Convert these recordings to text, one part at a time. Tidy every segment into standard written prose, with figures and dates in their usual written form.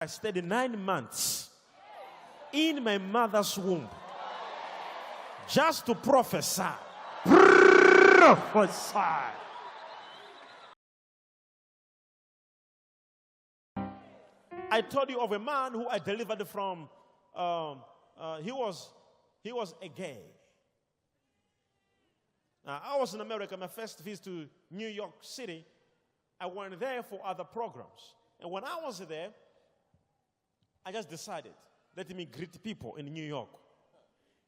I stayed 9 months in my mother's womb just to prophesy. Prophesy. I told you of a man who I delivered from. He was a gay. Now, I was in America. My first visit to New York City, I went there for other programs. And when I was there, I just decided, let me greet people in New York.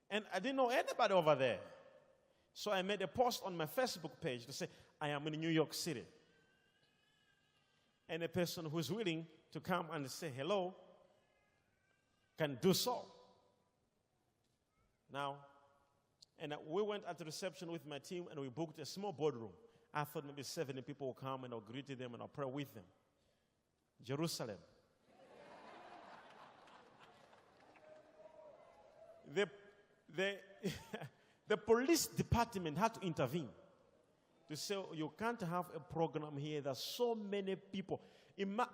And I didn't know anybody over there. So I made a post on my Facebook page to say, I am in New York City. And a person who's willing to come and say hello can do so. Now, and we went at the reception with my team and we booked a small boardroom. I thought maybe 70 people will come and I'll greet them and I'll pray with them. Jerusalem. The police department had to intervene to say, you can't have a program here. There's so many people.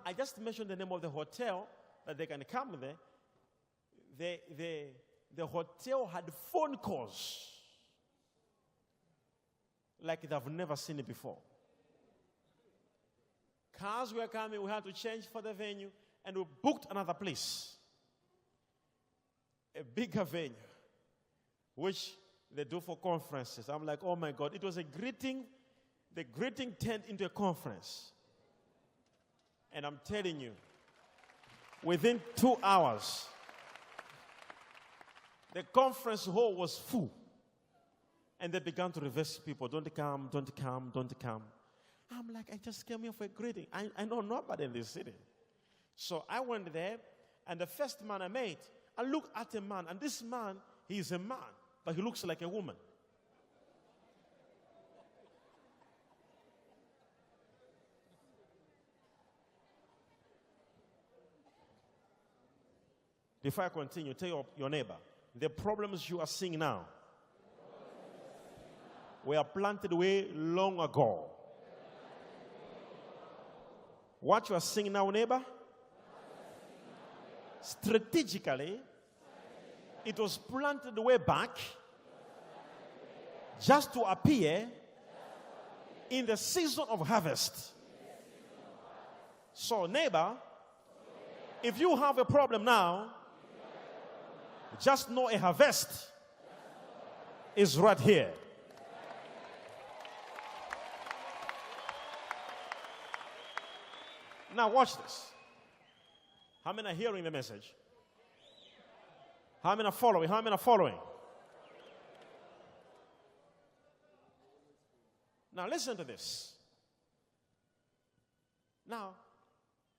I just mentioned the name of the hotel that they can come there. The hotel had phone calls like they've never seen it before. Cars were coming. We had to change for the venue, and we booked another place. A bigger venue, which they do for conferences. I'm like, oh my God, it was a greeting. The greeting turned into a conference. And I'm telling you, within 2 hours, the conference hall was full. And they began to reverse people. Don't come, don't come, don't come. I'm like, I just came here for a greeting. I know nobody in this city. So I went there, and the first man I met, I looked at a man, and this man, he is a man, but he looks like a woman. Before I continue, tell your neighbor, the problems you are seeing now were planted way long ago. What you are seeing now, neighbor, strategically, it was planted way back just to appear in the season of harvest. So, neighbor, if you have a problem now, just know a harvest is right here. Now watch this. How many are hearing the message? How many are following? How many are following? Now listen to this. Now,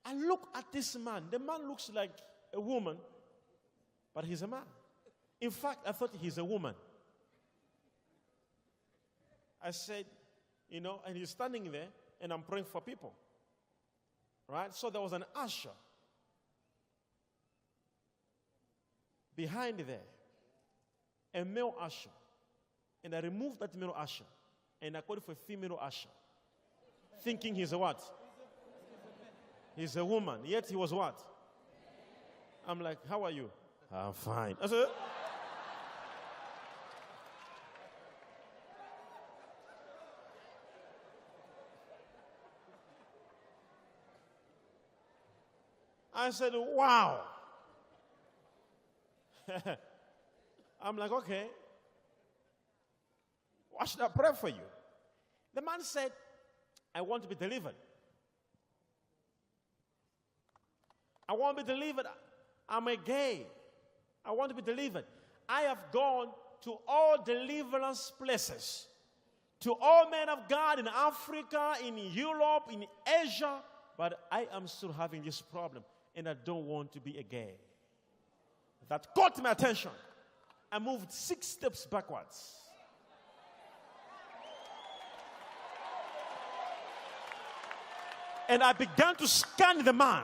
I look at this man. The man looks like a woman, but he's a man. In fact, I thought he's a woman. I said, and he's standing there, and I'm praying for people. Right? So there was an usher behind there, a male usher. And I removed that male usher, and I called for a female usher, thinking he's a what? He's a woman. Yet he was what? I'm like, how are you? I'm fine. I said, wow. I'm like, okay. What should I pray for you? The man said, I want to be delivered. I want to be delivered. I'm a gay. I want to be delivered. I have gone to all deliverance places, to all men of God in Africa, in Europe, in Asia, but I am still having this problem. And I don't want to be a gay. That caught my attention. I moved 6 steps backwards. And I began to scan the man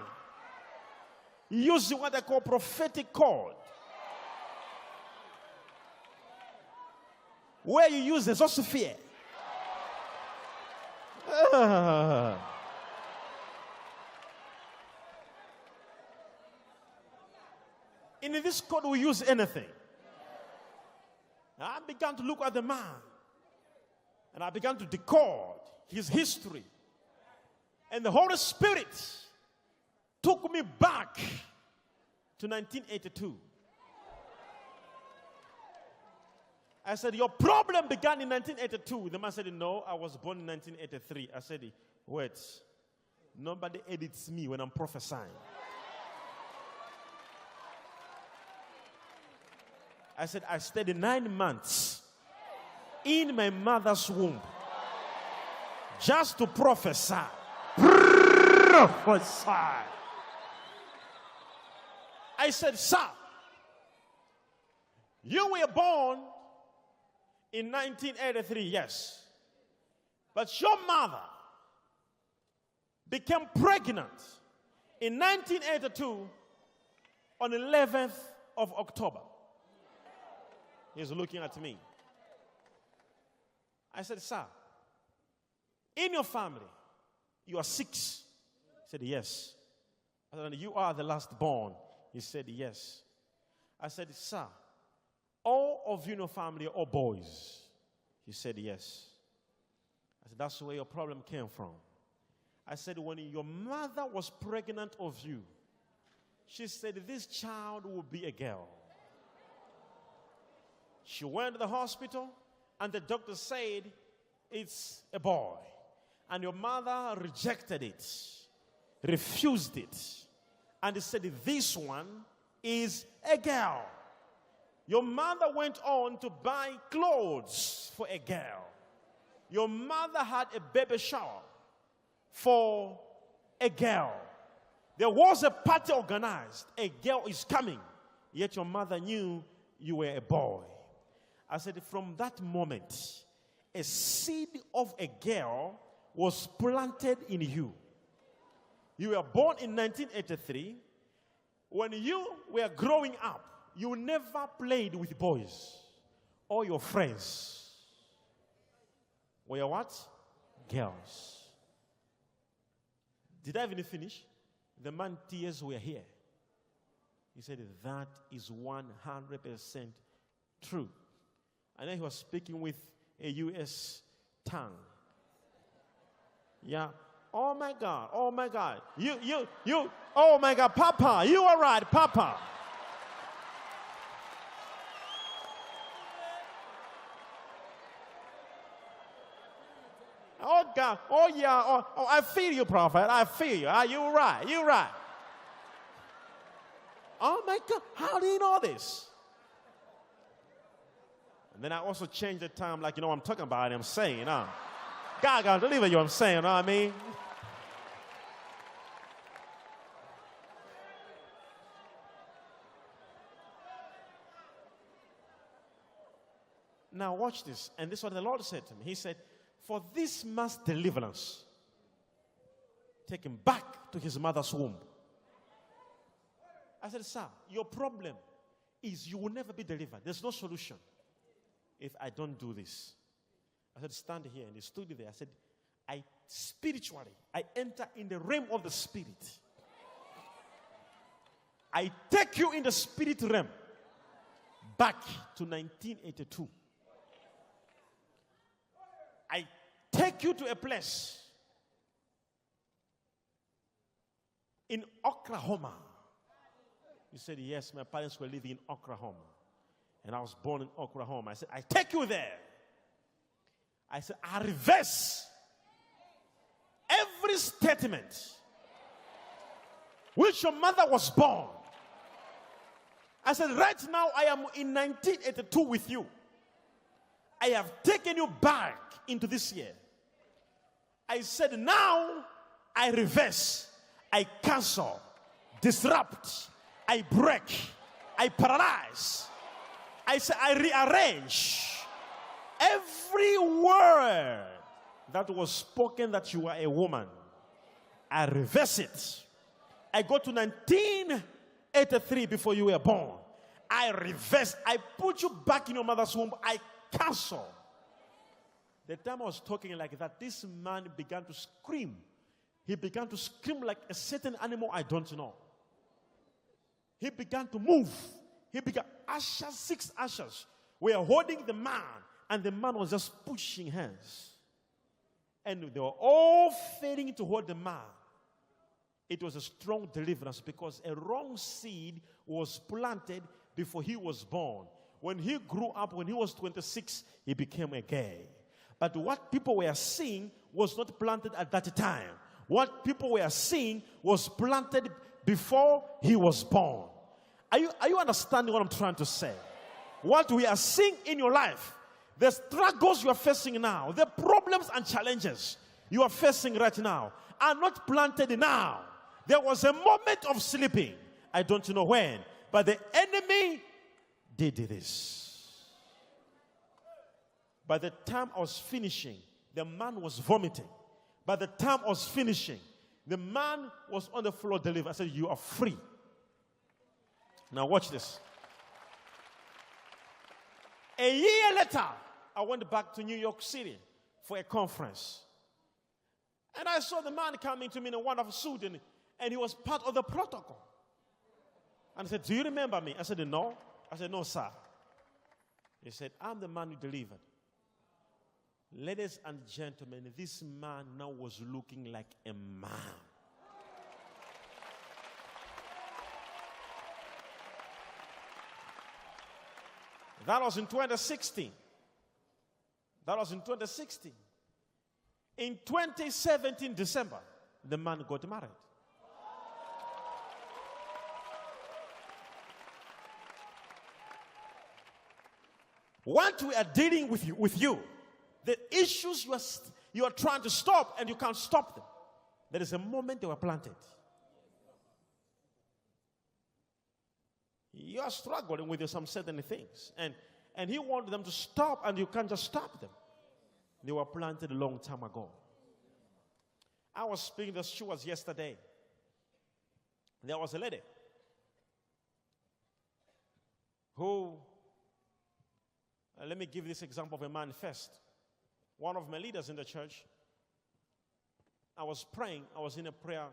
using what I call prophetic code. Where you use the Zososphere. In this court, we use anything. I began to look at the man. And I began to decode his history. And the Holy Spirit took me back to 1982. I said, your problem began in 1982. The man said, no, I was born in 1983. I said, wait, nobody edits me when I'm prophesying. I said, I stayed 9 months in my mother's womb just to prophesy. Prophesy. I said, sir, you were born in 1983, yes. But your mother became pregnant in 1982 on the 11th of October. He's looking at me. I said, sir, in your family, you are 6. He said, yes. I said, you are the last born. He said, yes. I said, sir, all of you in your family are all boys. He said, yes. I said, that's where your problem came from. I said, when your mother was pregnant of you, she said, this child will be a girl. She went to the hospital, and the doctor said, it's a boy. And your mother rejected it, refused it. And they said, this one is a girl. Your mother went on to buy clothes for a girl. Your mother had a baby shower for a girl. There was a party organized. A girl is coming. Yet your mother knew you were a boy. I said, from that moment, a seed of a girl was planted in you. You were born in 1983. When you were growing up, you never played with boys. All your friends were what? Girls. Did I even finish? The man's tears were here. He said, that is 100% true. And then he was speaking with a U.S. tongue. Yeah. Oh my God. Oh my God. You. Oh my God. Papa. You are right. Papa. Oh God. Oh yeah. Oh, I feel you, prophet. I feel you. You're right. You're right. Oh my God. How do you know this? And then I also changed the time, like, you know what I'm talking about, I'm saying, God deliver you, I'm saying, you know what I mean? Now watch this. And this is what the Lord said to me. He said, for this man's deliverance, take him back to his mother's womb. I said, sir, your problem is you will never be delivered. There's no solution if I don't do this. I said, stand here. And he stood there. I said, I enter in the realm of the spirit. I take you in the spirit realm back to 1982. I take you to a place in Oklahoma. You said, yes, my parents were living in Oklahoma. And I was born in Oklahoma. I said, I take you there. I said, I reverse every statement which your mother was born. I said, right now I am in 1982 with you. I have taken you back into this year. I said, now I reverse, I cancel, disrupt, I break, I paralyze. I say, I rearrange every word that was spoken that you are a woman. I reverse it. I go to 1983 before you were born. I reverse. I put you back in your mother's womb. I cancel. The time I was talking like that, this man began to scream. He began to scream like a certain animal I don't know. he began to move. He began, ushers, 6 ushers were holding the man, and the man was just pushing hands. And they were all failing to hold the man. It was a strong deliverance because a wrong seed was planted before he was born. When he grew up, when he was 26, he became a gay. But what people were seeing was not planted at that time. What people were seeing was planted before he was born. Are you understanding what I'm trying to say? What we are seeing in your life, the struggles you are facing now, the problems and challenges you are facing right now are not planted now. There was a moment of sleeping. I don't know when, but the enemy did this. By the time I was finishing, the man was vomiting. By the time I was finishing, the man was on the floor delivered. I said, you are free. Now watch this. A year later, I went back to New York City for a conference. And I saw the man coming to me in a wonderful suit, and he was part of the protocol. And I said, do you remember me? I said, no. I said, no, sir. He said, I'm the man you delivered. Ladies and gentlemen, this man now was looking like a man. That was in 2016. That was in 2016. In 2017, December, the man got married. What we are dealing with you, the issues you are trying to stop and you can't stop them. There is a moment they were planted. You are struggling with some certain things. And he wanted them to stop, and you can't just stop them. They were planted a long time ago. I was speaking to stewards yesterday. There was a lady who, let me give this example of a man first. One of my leaders in the church, I was praying. I was in a prayer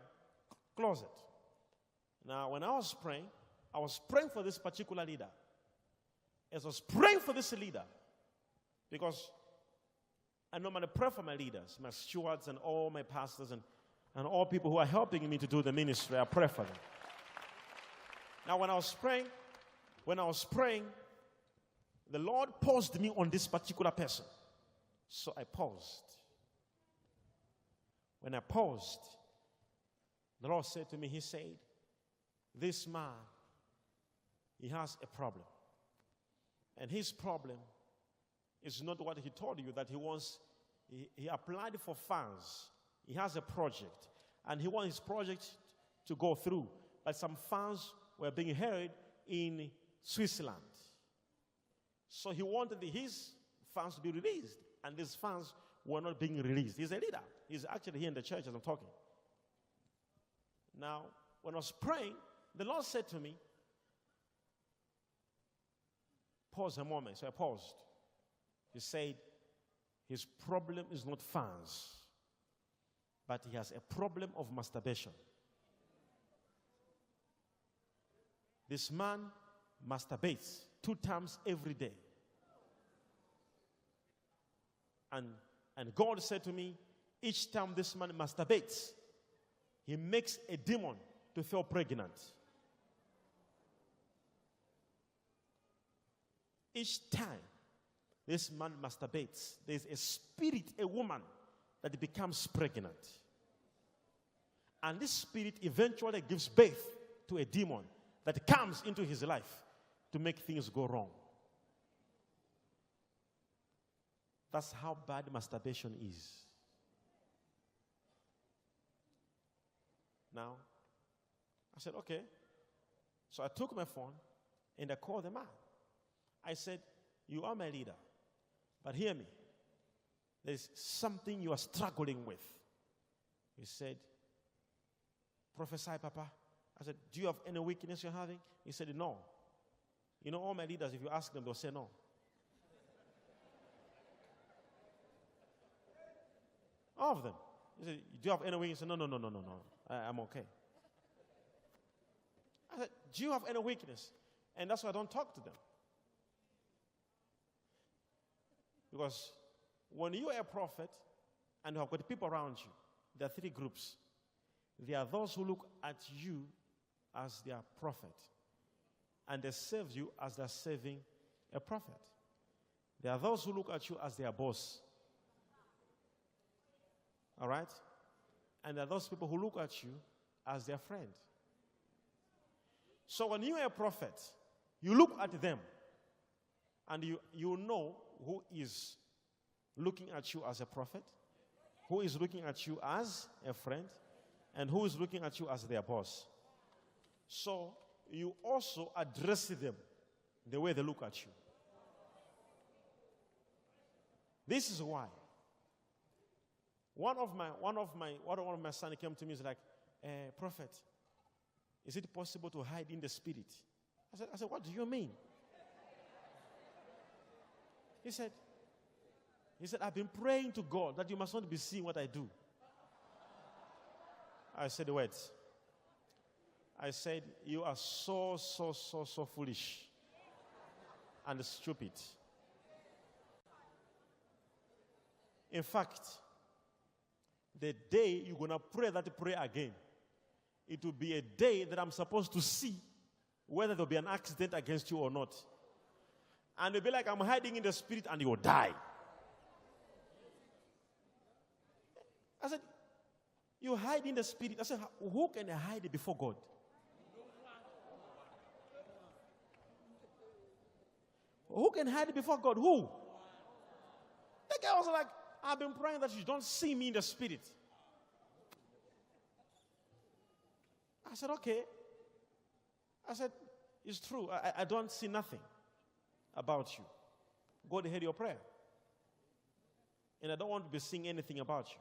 closet. Now, when I was praying for this particular leader. As I was praying for this leader, because I normally pray for my leaders, my stewards and all my pastors and all people who are helping me to do the ministry, I pray for them. Now, when I was praying, the Lord paused me on this particular person. So I paused. When I paused, the Lord said to me, he said, this man, he has a problem. And his problem is not what he told you that he wants. He applied for funds. He has a project. And he wants his project to go through. But some funds were being held in Switzerland. So he wanted his funds to be released. And these funds were not being released. He's a leader. He's actually here in the church as I'm talking. Now, when I was praying, the Lord said to me, pause a moment. So I paused. He said, his problem is not funds, but he has a problem of masturbation. This man masturbates 2 times every day. And God said to me, each time this man masturbates, he makes a demon to feel pregnant. Each time this man masturbates, there's a spirit, a woman, that becomes pregnant. And this spirit eventually gives birth to a demon that comes into his life to make things go wrong. That's how bad masturbation is. Now, I said, okay. So I took my phone and I called the man. I said, you are my leader, but hear me. There's something you are struggling with. He said, prophesy, Papa. I said, do you have any weakness you're having? He said, no. You know, all my leaders, if you ask them, they'll say no. All of them. He said, do you have any weakness? He said, no. I'm okay. I said, do you have any weakness? And that's why I don't talk to them. Because when you are a prophet and you have got people around you, there are three groups. There are those who look at you as their prophet, and they serve you as they're serving a prophet. There are those who look at you as their boss. All right? And there are those people who look at you as their friend. So when you are a prophet, you look at them, and you know who is looking at you as a prophet, who is looking at you as a friend, and who is looking at you as their boss. So you also address them the way they look at you. This is why one of my sons came to me and was like, prophet, is it possible to hide in the spirit? I said, what do you mean? He said, I've been praying to God that you must not be seeing what I do. I said the words. I said, you are so foolish and stupid. In fact, the day you're going to pray that prayer again, it will be a day that I'm supposed to see whether there'll be an accident against you or not. And it'll be like I'm hiding in the spirit and you'll die. I said, you hide in the spirit. I said, who can hide before God? Who can hide before God? Who? The guy was like, I've been praying that you don't see me in the spirit. I said, okay. I said, it's true. I don't see nothing about you. God heard your prayer. And I don't want to be seeing anything about you.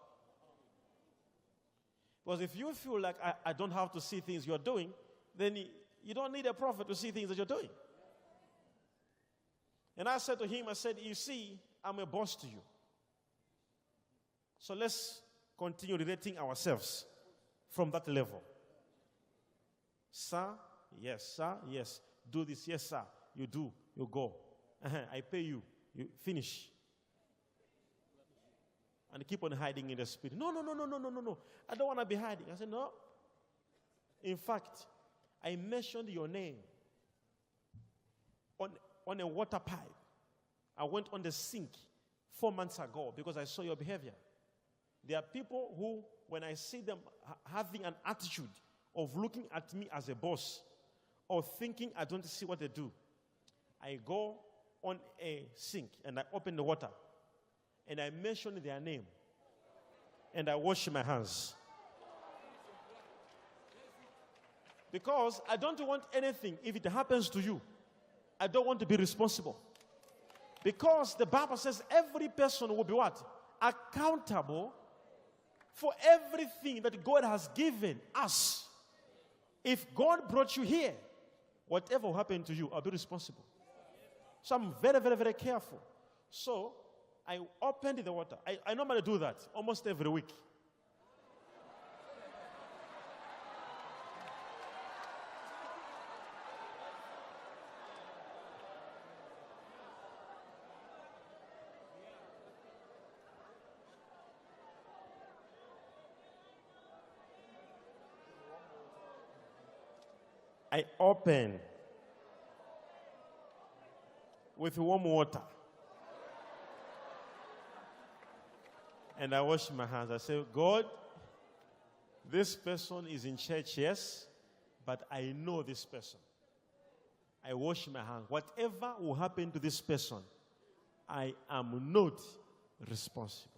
Because if you feel like I don't have to see things you're doing, then you don't need a prophet to see things that you're doing. And I said to him, I said, you see, I'm a boss to you. So let's continue relating ourselves from that level. Sir, yes, sir, yes. Do this, yes, sir. You do, you go. I pay you, you finish. And keep on hiding in the spirit. No. I don't want to be hiding. I said, no. In fact, I mentioned your name on a water pipe. I went on the sink 4 months ago because I saw your behavior. There are people who, when I see them having an attitude of looking at me as a boss or thinking I don't see what they do, I go on a sink and I open the water and I mention their name and I wash my hands. Because I don't want anything, if it happens to you, I don't want to be responsible. Because the Bible says every person will be what? Accountable for everything that God has given us. If God brought you here, whatever will happen to you, I'll be responsible. So I'm very careful. So I opened the water. I normally do that almost every week. I open with warm water. And I wash my hands. I say, God, this person is in church, yes, but I know this person. I wash my hands. Whatever will happen to this person, I am not responsible.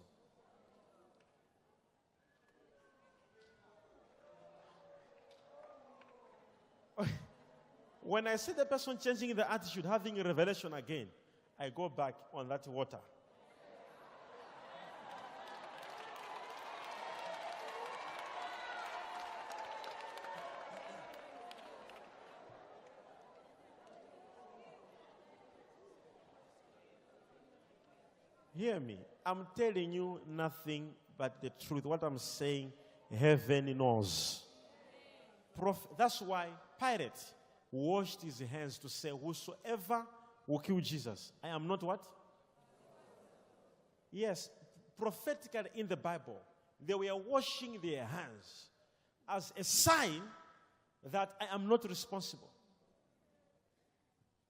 When I see the person changing the attitude, having a revelation again, I go back on that water. Hear me. I'm telling you nothing but the truth. What I'm saying, heaven knows. That's why Pilate washed his hands to say, whosoever will kill Jesus, I am not what? Yes, prophetically in the Bible, they were washing their hands as a sign that I am not responsible.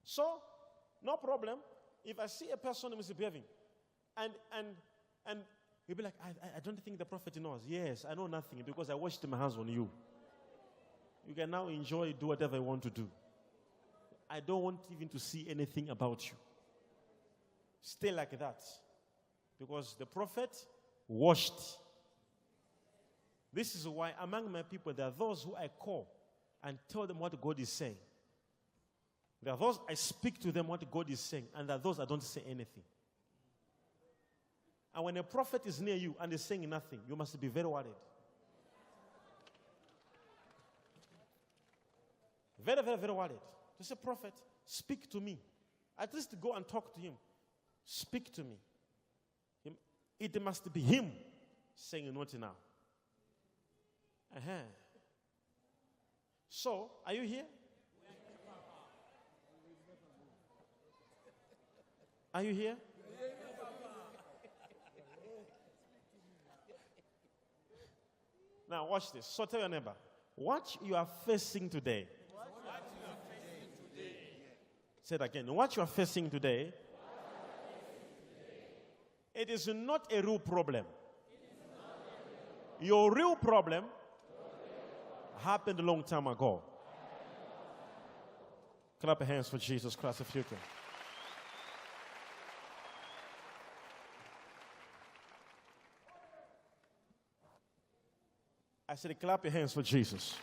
So, no problem. If I see a person misbehaving, and he'll be like, I don't think the prophet knows. Yes, I know nothing because I washed my hands on you. You can now enjoy, do whatever you want to do. I don't want even to see anything about you. Stay like that. Because the prophet washed. This is why among my people, there are those who I call and tell them what God is saying. There are those I speak to them what God is saying, and there are those I don't say anything. And when a prophet is near you and is saying nothing, you must be very worried. Very, very, very worried. Just say, prophet, speak to me. At least go and talk to him. Speak to me. It must be him saying not now. So, are you here? Are you here? Now watch this. So tell your neighbor, what you are facing today. Say it again. What you are facing today. It is not a real problem. Your real problem happened a long time ago. Clap your hands for Jesus Christ if you can. I said, clap your hands for Jesus.